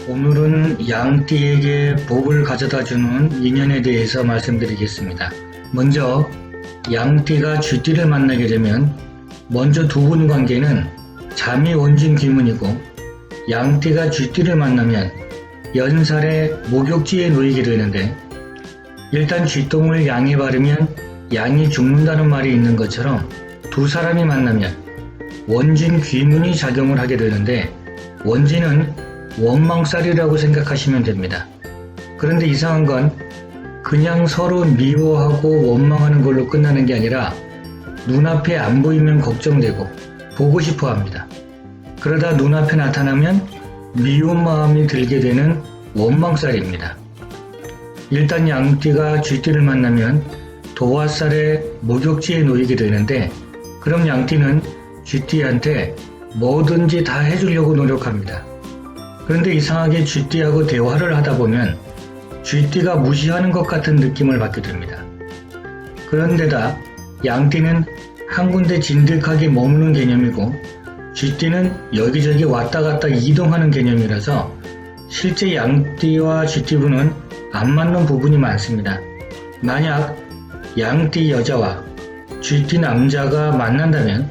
오늘은 양띠에게 복을 가져다주는 인연에 대해서 말씀드리겠습니다. 먼저 양띠가 쥐띠를 만나게 되면 먼저 두 분 관계는 잠이 원진 귀문이고, 양띠가 쥐띠를 만나면 연살에 목욕지에 놓이게 되는데, 일단 쥐똥을 양에 바르면 양이 죽는다는 말이 있는 것처럼 두 사람이 만나면 원진 귀문이 작용을 하게 되는데, 원진은 원망살이라고 생각하시면 됩니다. 그런데 이상한 건 그냥 서로 미워하고 원망하는 걸로 끝나는 게 아니라 눈앞에 안 보이면 걱정되고 보고 싶어 합니다. 그러다 눈앞에 나타나면 미운 마음이 들게 되는 원망살입니다. 일단 양띠가 쥐띠를 만나면 도화살에 목욕지에 놓이게 되는데, 그럼 양띠는 쥐띠한테 뭐든지 다 해주려고 노력합니다. 그런데 이상하게 쥐띠하고 대화를 하다 보면 쥐띠가 무시하는 것 같은 느낌을 받게 됩니다. 그런데다 양띠는 한 군데 진득하게 머무는 개념이고, 쥐띠는 여기저기 왔다 갔다 이동하는 개념이라서 실제 양띠와 쥐띠분은 안 맞는 부분이 많습니다. 만약 양띠 여자와 쥐띠 남자가 만난다면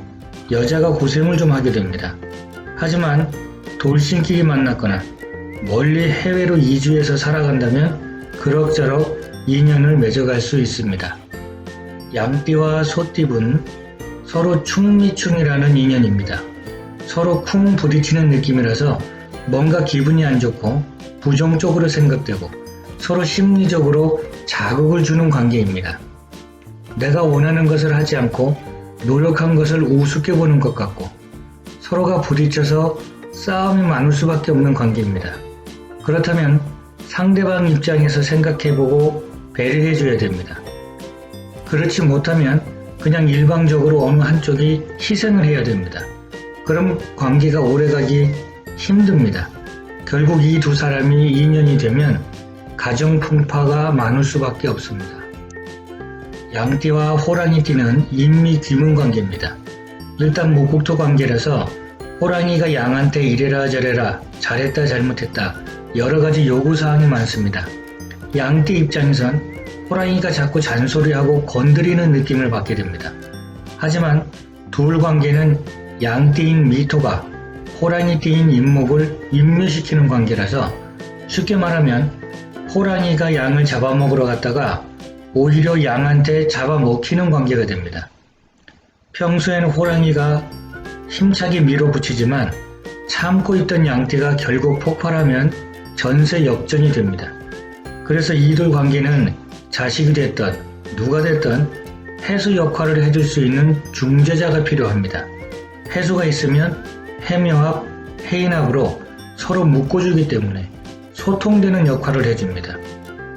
여자가 고생을 좀 하게 됩니다. 하지만 돌싱끼리 만났거나 멀리 해외로 이주해서 살아간다면 그럭저럭 인연을 맺어갈 수 있습니다. 양띠와 소띠분 서로 충미충이라는 인연입니다. 서로 쿵 부딪히는 느낌이라서 뭔가 기분이 안 좋고 부정적으로 생각되고 서로 심리적으로 자극을 주는 관계입니다. 내가 원하는 것을 하지 않고 노력한 것을 우습게 보는 것 같고 서로가 부딪혀서 싸움이 많을 수밖에 없는 관계입니다. 그렇다면 상대방 입장에서 생각해보고 배려해줘야 됩니다. 그렇지 못하면 그냥 일방적으로 어느 한쪽이 희생을 해야 됩니다. 그럼 관계가 오래가기 힘듭니다. 결국 이 두 사람이 인연이 되면 가정 풍파가 많을 수밖에 없습니다. 양띠와 호랑이띠는 인미귀문 관계입니다. 일단 목국토 관계라서 호랑이가 양한테 이래라 저래라 잘했다 잘못했다 여러가지 요구사항이 많습니다. 양띠 입장에선 호랑이가 자꾸 잔소리하고 건드리는 느낌을 받게 됩니다. 하지만 둘 관계는 양띠인 미토가 호랑이띠인 인목을 인묘시키는 관계라서 쉽게 말하면 호랑이가 양을 잡아먹으러 갔다가 오히려 양한테 잡아먹히는 관계가 됩니다. 평소에는 호랑이가 힘차게 밀어붙이지만 참고 있던 양띠가 결국 폭발하면 전세 역전이 됩니다. 그래서 이들 관계는 자식이 됐든 누가 됐든 해수 역할을 해줄 수 있는 중재자가 필요합니다. 해수가 있으면 해묘합, 해인합으로 서로 묶어주기 때문에 소통되는 역할을 해줍니다.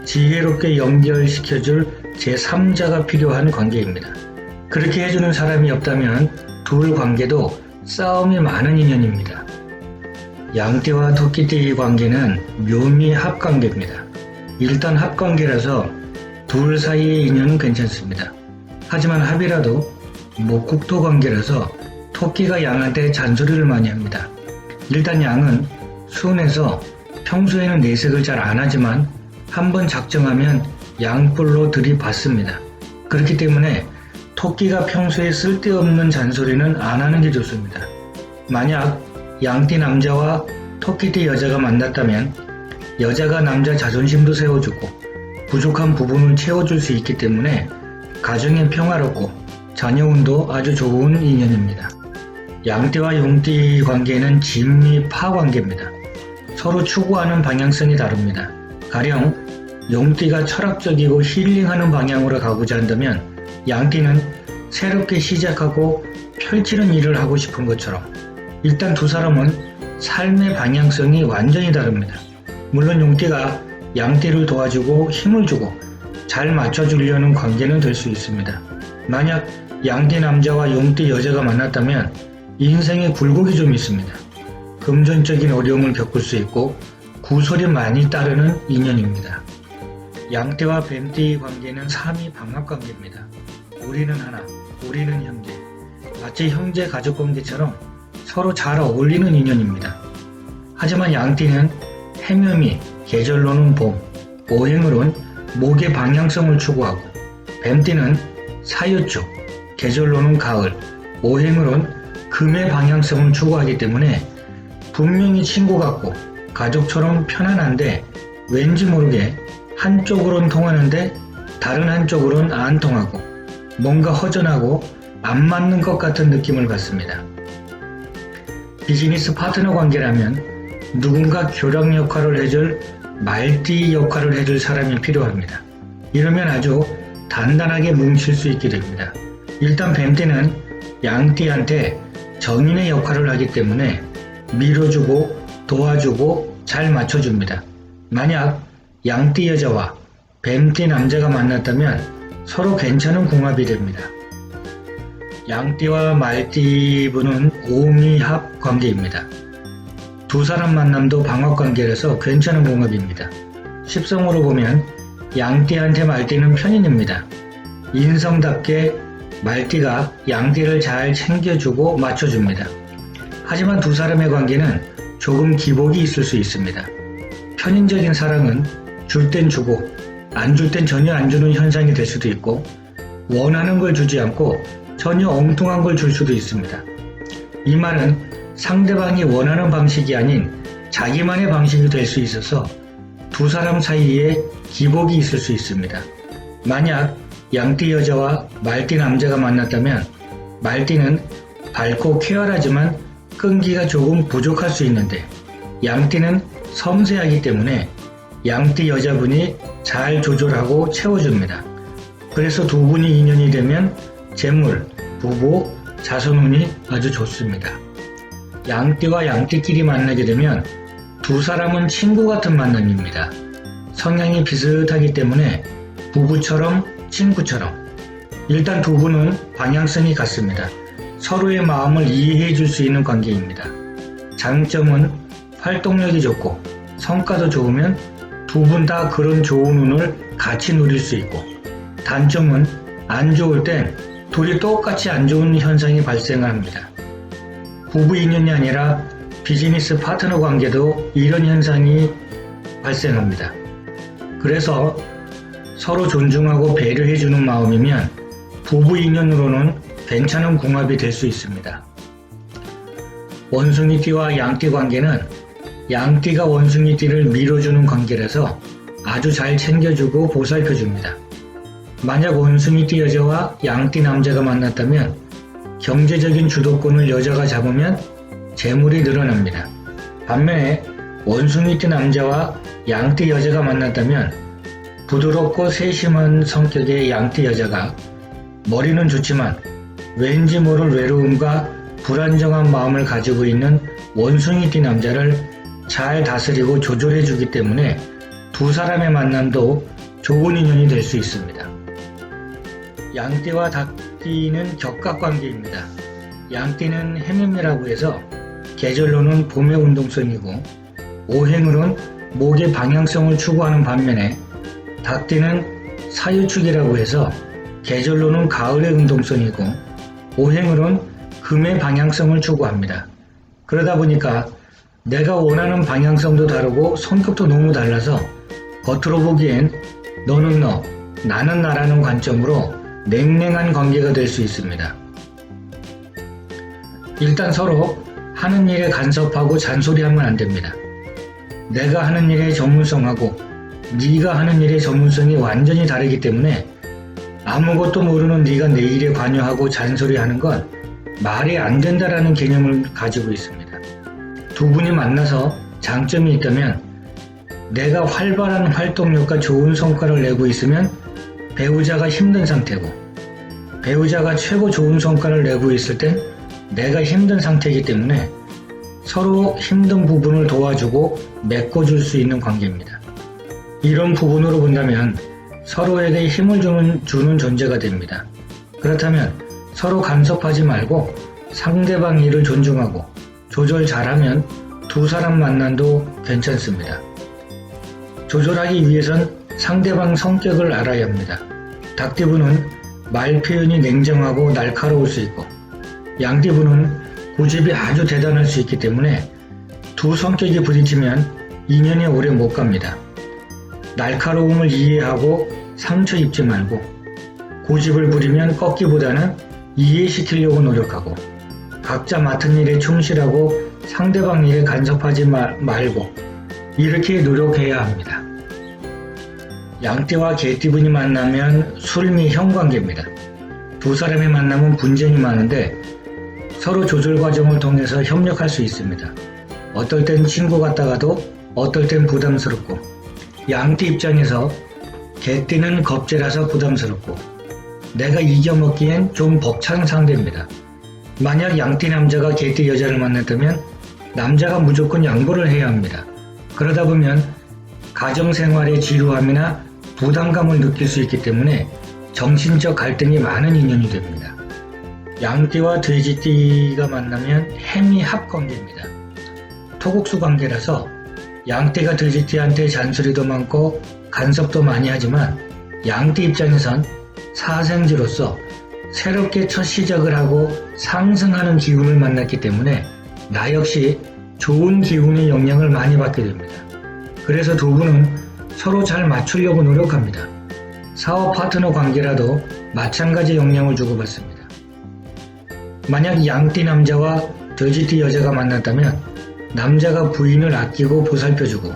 지혜롭게 연결시켜줄 제3자가 필요한 관계입니다. 그렇게 해주는 사람이 없다면 둘 관계도 싸움이 많은 인연입니다. 양띠와 토끼띠의 관계는 묘미 합관계입니다. 일단 합관계라서 둘 사이의 인연은 괜찮습니다. 하지만 합이라도 목국토 관계라서 토끼가 양한테 잔소리를 많이 합니다. 일단 양은 순해서 평소에는 내색을 잘 안하지만 한번 작정하면 양뿔로 들이받습니다. 그렇기 때문에 토끼가 평소에 쓸데없는 잔소리는 안 하는 게 좋습니다. 만약 양띠 남자와 토끼띠 여자가 만났다면 여자가 남자 자존심도 세워주고 부족한 부분을 채워줄 수 있기 때문에 가정이 평화롭고 자녀운도 아주 좋은 인연입니다. 양띠와 용띠 관계는 진미파 관계입니다. 서로 추구하는 방향성이 다릅니다. 가령 용띠가 철학적이고 힐링하는 방향으로 가고자 한다면 양띠는 새롭게 시작하고 펼치는 일을 하고 싶은 것처럼 일단 두 사람은 삶의 방향성이 완전히 다릅니다. 물론 용띠가 양띠를 도와주고 힘을 주고 잘 맞춰주려는 관계는 될 수 있습니다. 만약 양띠 남자와 용띠 여자가 만났다면 인생에 굴곡이 좀 있습니다. 금전적인 어려움을 겪을 수 있고 구설이 많이 따르는 인연입니다. 양띠와 뱀띠의 관계는 삼위 방합 관계입니다. 우리는 하나, 우리는 형제. 마치 형제 가족 관계처럼 서로 잘 어울리는 인연입니다. 하지만 양띠는 해묘미, 계절로는 봄, 오행으론 목의 방향성을 추구하고 뱀띠는 사유축, 계절로는 가을, 오행으론 금의 방향성을 추구하기 때문에 분명히 친구 같고 가족처럼 편안한데 왠지 모르게 한쪽으론 통하는데 다른 한쪽으론 안 통하고 뭔가 허전하고 안 맞는 것 같은 느낌을 받습니다. 비즈니스 파트너 관계라면 누군가 교량 역할을 해줄 말띠 역할을 해줄 사람이 필요합니다. 이러면 아주 단단하게 뭉칠 수 있게 됩니다. 일단 뱀띠는 양띠한테 정인의 역할을 하기 때문에 밀어주고 도와주고 잘 맞춰줍니다. 만약 양띠 여자와 뱀띠 남자가 만났다면 서로 괜찮은 궁합이 됩니다. 양띠와 말띠분은 오미합 관계입니다. 두 사람 만남도 방학 관계라서 괜찮은 궁합입니다. 십성으로 보면 양띠한테 말띠는 편인입니다. 인성답게 말띠가 양띠를 잘 챙겨주고 맞춰줍니다. 하지만 두 사람의 관계는 조금 기복이 있을 수 있습니다. 편인적인 사랑은 줄 땐 주고 안 줄 땐 전혀 안 주는 현상이 될 수도 있고 원하는 걸 주지 않고 전혀 엉뚱한 걸 줄 수도 있습니다. 이 말은 상대방이 원하는 방식이 아닌 자기만의 방식이 될 수 있어서 두 사람 사이에 기복이 있을 수 있습니다. 만약 양띠 여자와 말띠 남자가 만났다면 말띠는 밝고 쾌활하지만 끈기가 조금 부족할 수 있는데 양띠는 섬세하기 때문에 양띠 여자분이 잘 조절하고 채워줍니다. 그래서 두 분이 인연이 되면 재물, 부부, 자손운이 아주 좋습니다. 양띠와 양띠끼리 만나게 되면 두 사람은 친구 같은 만남입니다. 성향이 비슷하기 때문에 부부처럼 친구처럼 일단 두 분은 방향성이 같습니다. 서로의 마음을 이해해 줄 수 있는 관계입니다. 장점은 활동력이 좋고 성과도 좋으면 두 분 다 그런 좋은 운을 같이 누릴 수 있고 단점은 안 좋을 땐 둘이 똑같이 안 좋은 현상이 발생합니다. 부부 인연이 아니라 비즈니스 파트너 관계도 이런 현상이 발생합니다. 그래서 서로 존중하고 배려해주는 마음이면 부부 인연으로는 괜찮은 궁합이 될 수 있습니다. 원숭이띠와 양띠 관계는 양띠가 원숭이띠를 밀어주는 관계라서 아주 잘 챙겨주고 보살펴줍니다. 만약 원숭이띠 여자와 양띠 남자가 만났다면 경제적인 주도권을 여자가 잡으면 재물이 늘어납니다. 반면에 원숭이띠 남자와 양띠 여자가 만났다면 부드럽고 세심한 성격의 양띠 여자가 머리는 좋지만 왠지 모를 외로움과 불안정한 마음을 가지고 있는 원숭이띠 남자를 잘 다스리고 조절해주기 때문에 두 사람의 만남도 좋은 인연이 될 수 있습니다. 양띠와 닭띠는 격각관계입니다. 양띠는 해묘미라고 해서 계절로는 봄의 운동성이고 오행으론 목의 방향성을 추구하는 반면에 닭띠는 사유축이라고 해서 계절로는 가을의 운동성이고 오행으론 금의 방향성을 추구합니다. 그러다 보니까 내가 원하는 방향성도 다르고 성격도 너무 달라서 겉으로 보기엔 너는 너, 나는 나라는 관점으로 냉랭한 관계가 될 수 있습니다. 일단 서로 하는 일에 간섭하고 잔소리하면 안 됩니다. 내가 하는 일의 전문성하고 네가 하는 일의 전문성이 완전히 다르기 때문에 아무것도 모르는 네가 내 일에 관여하고 잔소리하는 건 말이 안 된다라는 개념을 가지고 있습니다. 두 분이 만나서 장점이 있다면 내가 활발한 활동력과 좋은 성과를 내고 있으면 배우자가 힘든 상태고 배우자가 최고 좋은 성과를 내고 있을 땐 내가 힘든 상태이기 때문에 서로 힘든 부분을 도와주고 메꿔줄 수 있는 관계입니다. 이런 부분으로 본다면 서로에게 힘을 주는 존재가 됩니다. 그렇다면 서로 간섭하지 말고 상대방 일을 존중하고 조절 잘하면 두 사람 만남도 괜찮습니다. 조절하기 위해선 상대방 성격을 알아야 합니다. 닭띠분은 말 표현이 냉정하고 날카로울 수 있고 양띠분은 고집이 아주 대단할 수 있기 때문에 두 성격이 부딪히면 인연이 오래 못 갑니다. 날카로움을 이해하고 상처 입지 말고 고집을 부리면 꺾기보다는 이해시키려고 노력하고 각자 맡은 일에 충실하고 상대방 일에 간섭하지 말고 이렇게 노력해야 합니다. 양띠와 개띠분이 만나면 술미 형관계입니다. 두 사람의 만남은 분쟁이 많은데 서로 조절 과정을 통해서 협력할 수 있습니다. 어떨 땐 친구 같다가도 어떨 땐 부담스럽고 양띠 입장에서 개띠는 겁재라서 부담스럽고 내가 이겨먹기엔 좀 벅찬 상대입니다. 만약 양띠 남자가 개띠 여자를 만났다면 남자가 무조건 양보를 해야 합니다. 그러다 보면 가정생활의 지루함이나 부담감을 느낄 수 있기 때문에 정신적 갈등이 많은 인연이 됩니다. 양띠와 돼지띠가 만나면 해미합 관계입니다. 토국수 관계라서 양띠가 돼지띠한테 잔소리도 많고 간섭도 많이 하지만 양띠 입장에선 사생지로서 새롭게 첫 시작을 하고 상승하는 기운을 만났기 때문에 나 역시 좋은 기운의 영향을 많이 받게 됩니다. 그래서 두 분은 서로 잘 맞추려고 노력합니다. 사업 파트너 관계라도 마찬가지 영향을 주고받습니다. 만약 양띠 남자와 돼지띠 여자가 만났다면 남자가 부인을 아끼고 보살펴주고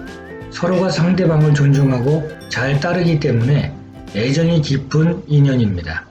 서로가 상대방을 존중하고 잘 따르기 때문에 애정이 깊은 인연입니다.